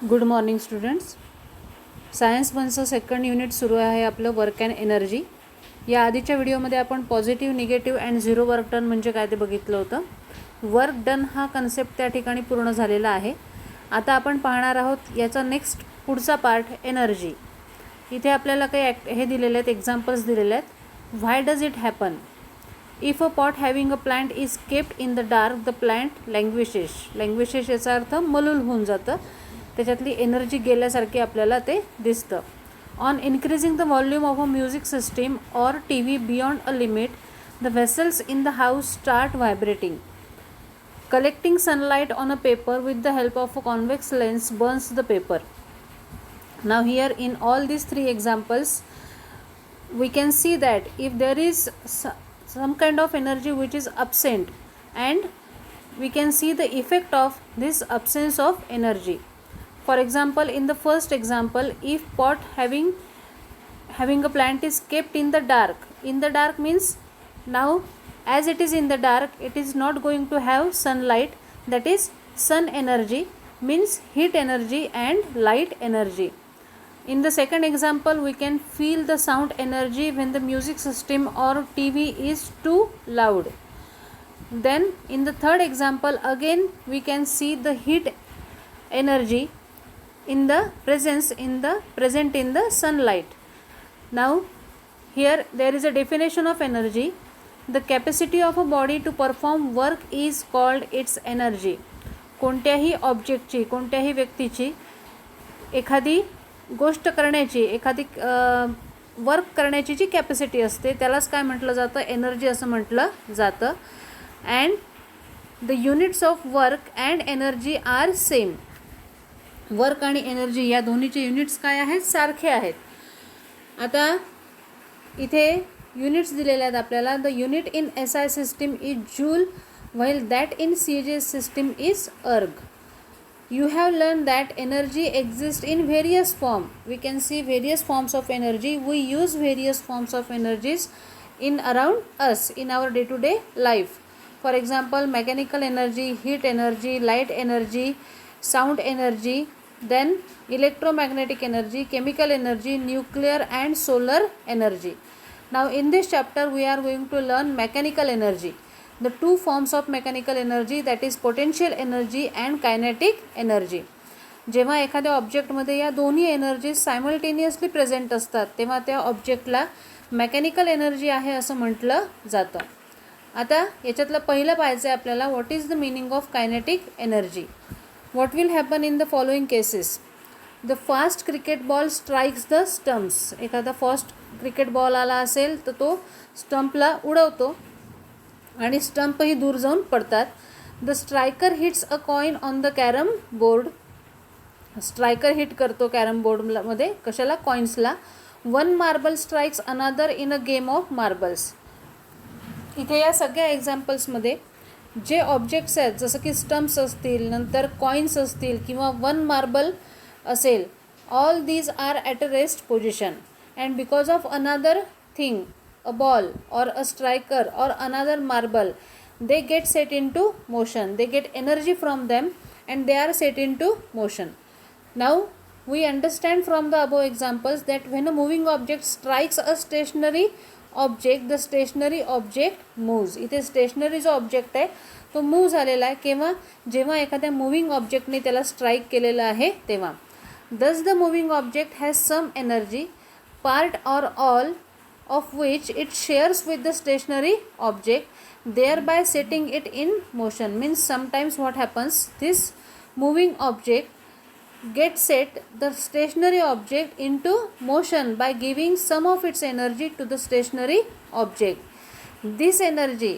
Good morning students. Science वनचं second unit सुरू आहे आपलं वर्क अँड एनर्जी. या आधीच्या व्हिडिओमध्ये आपण positive, negative and zero work done म्हणजे काय ते बघितलं होतं. वर्क डन हा कन्सेप्ट त्या ठिकाणी पूर्ण झालेला आहे. आता आपण पाहणार आहोत याचा नेक्स्ट पुढचा पार्ट एनर्जी. इथे आपल्याला काही हे दिलेले आहेत, एक्झाम्पल्स दिलेले आहेत. Why does it happen? If a pot having a plant is kept in the dark the plant languishes याचा अर्थ मलूल होऊन जातं. त्याच्यातली एनर्जी गेल्यासारखी आपल्याला ते दिसतं. On increasing the volume of a music system or T V beyond a limit the vessels in the house start vibrating. Collecting sunlight on a paper with the help of a convex lens Burns the paper. Now here in all these three examples we can see that if there is some kind of energy which is absent, and we can see the effect of this absence of energy. For example, in the first example, if pot having a plant is kept in the dark means now as it is in the dark, it is not going to have sunlight, that is sun energy means heat energy and light energy. In the second example, we can feel the sound energy when the music system or TV is too loud. Then in the third example, again we can see the heat energy in the present in the sunlight. Now here there is a definition of energy. The capacity of a body to perform work is called its energy. कोणत्याही ऑब्जेक्टची, कोणत्याही व्यक्तीची एखादी गोष्ट करण्याची, एखादी work करण्याची जी capacity असते त्यालाच काय म्हटलं जातं? एनर्जी असं म्हटलं जातं. And the units of work and energy are same. Work आणि एनर्जी या दोन्हीचे युनिट्स काय आहेत? सारखे आहेत. आता इथे युनिट्स दिलेले आहेत आपल्याला. The unit in S I system is joule while that in C G system is erg. You have learned that energy exists in various forms. We can see various forms of energy. We use various forms of energies in around us in our day-to-day life. For example, mechanical energy, heat energy, light energy, sound energy, then electromagnetic energy, chemical energy, nuclear and solar energy. Now in this chapter we are going to learn mechanical energy. The two forms of mechanical energy, that is potential energy and kinetic energy. जेव्हा एखाद्या ऑब्जेक्टमध्ये या दोन्ही energy simultaneously present असतात तेव्हा त्या ऑब्जेक्टला mechanical energy आहे असं म्हटलं जातं. आता याच्यातलं पहिलं पाहायचं आहे आपल्याला, what is the meaning of kinetic energy. What will happen in the following cases. The fast cricket ball strikes the stumps. एखादा फास्ट क्रिकेट बॉल आला असेल तर तो स्टंपला उडवतो आणि स्टंपही दूर जाऊन पडतात. The striker hits a coin on the carrom board. Striker hit करतो कॅरम बोर्डमध्ये, कशाला? कॉइन्सला. वन मार्बल स्ट्राइक्स अनादर in a game of marbles. इथे या सगळ्या एक्झाम्पल्समध्ये जे ऑब्जेक्ट्स आहेत, जसं की स्टम्प्स असतील, नंतर कॉइन्स असतील किंवा वन मार्बल असेल, all these are at a rest position and because of another thing, a ball or a striker or another marble, they get set into motion. They get energy from them and they are set into motion. Now we understand from the above examples that when a moving object strikes a stationary object, the stationary object moves. इथे stationary जो object आहे तो move झालेला आहे केव्हा? जेव्हा एखाद्या moving ऑब्जेक्टने त्याला स्ट्राईक केलेलं आहे तेव्हा. Thus the moving object has some energy, part or all of which it shares with the stationary object, thereby setting it in motion. Means sometimes what happens, this moving object gets set the stationary object into motion by giving some of its energy to the stationary object. This energy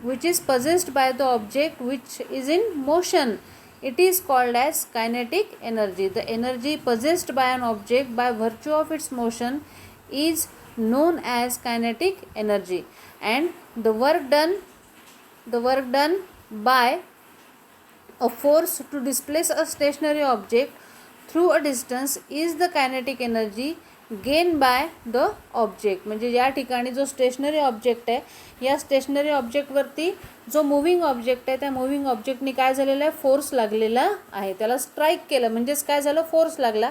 which is possessed by the object which is in motion, it is called as kinetic energy. The energy possessed by an object by virtue of its motion is known as kinetic energy. And the work done by a force to displace a stationary object through a distance is the kinetic energy gain by the object. म्हणजे या ठिकाणी जो stationery object आहे, या stationery ऑब्जेक्टवरती जो moving object आहे, त्या moving ऑब्जेक्टनी काय झालेलं आहे, फोर्स लागलेला आहे. त्याला स्ट्राईक केलं म्हणजेच काय झालं, फोर्स लागला.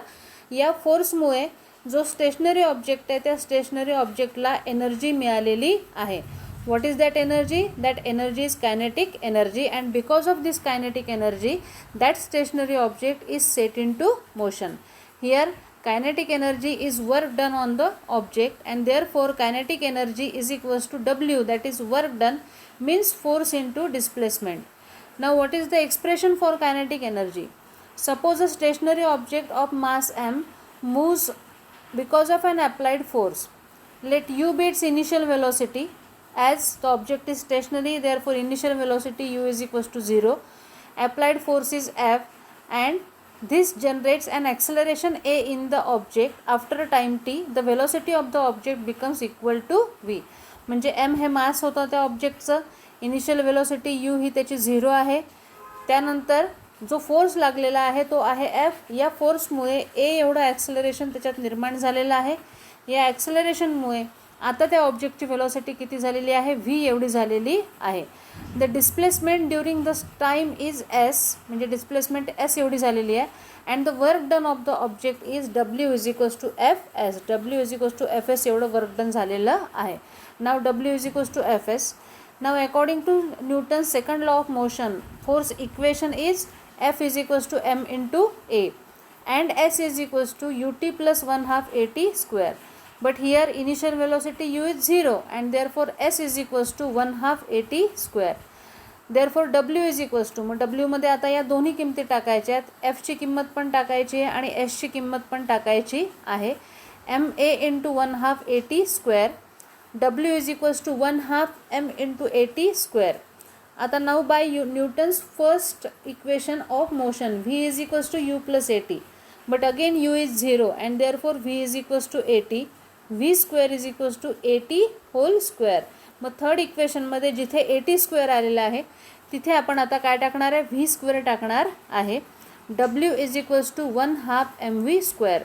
या फोर्समुळे जो स्टेशनरी ऑब्जेक्ट आहे त्या स्टेशनरी ऑब्जेक्टला एनर्जी मिळालेली आहे. What is that energy? That energy is kinetic energy, and because of this kinetic energy, that stationary object is set into motion. Here kinetic energy is work done on the object, and therefore kinetic energy is equals to W, that is work done means force into displacement. Now what is the expression for kinetic energy? Suppose a stationary object of mass m moves because of an applied force. Let u be its initial velocity. As the object is stationary, therefore initial velocity u is equals to 0. Applied force is F, and this generates an acceleration a in the object. After a time t, the velocity of the object becomes equal to v. म्हणजे m हे मास होतं त्या ऑब्जेक्टचं, initial velocity u ही त्याची 0 आहे. त्यानंतर जो force लागलेला आहे तो आहे F. या फोर्समुळे a एवढं ॲक्सेलरेशन त्याच्यात निर्माण झालेलं आहे. या ॲक्सेलरेशनमुळे आता त्या ऑब्जेक्टची वेलोसिटी किती झालेली आहे, v एवढी झालेली आहे. The displacement during the time is s, म्हणजे डिस्प्लेसमेंट s एवढी झालेली आहे. And the work done of the object is w is equals to fs. w is equals to fs एवढं वर्क डन झालेलं आहे. Now w is equals to fs. Now according to Newton second law of motion, force equation is f is equals to m into a and s is equals to ut plus 1/2 at square. But here initial velocity u is 0, and therefore s is equals to 1/2 at square. Therefore w is equals to, मग w मध्ये आता या दोन्ही किमती टाकायच्या आहेत. f ची किंमत पण टाकायची आहे आणि s ची किंमत पण टाकायची आहे. ma into 1/2 at square. w is equals to 1/2 m into at square. आता now by Newton's first equation of motion, v is equals to u plus at. But again u is 0, and therefore v is equals to at. v square is equals to at whole square. मग third इक्वेशनमध्ये जिथे at square आलेला आहे तिथे आपण आता काय टाकणार आहे, v स्क्वेअर टाकणार आहे. w is equals to 1/2 mv square.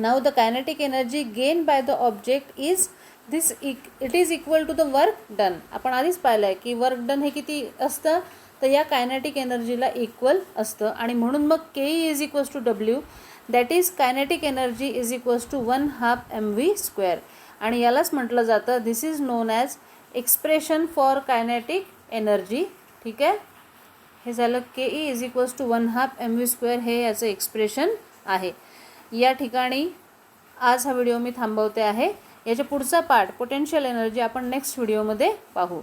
Now the kinetic energy gained by the object is this, it is equal to the work done. आपण आधीच पाहिलं आहे की वर्क डन हे किती असतं, तर या कायनेटिक एनर्जीला इक्वल असतं. आणि म्हणून मग ke is equals to w, that is kinetic energy is equals to 1/2 mv square. आणि यालाच म्हटलं जातं, this is known as expression for kinetic energy. ठीक आहे, हे झालं ke is equals to 1/2 mv square, हे याचं एक्सप्रेशन आहे. या ठिकाणी आज हा व्हिडिओ मी थांबवते आहे. याच्या पुढचा पार्ट पोटेन्शियल एनर्जी आपण नेक्स्ट व्हिडिओमध्ये पाहू.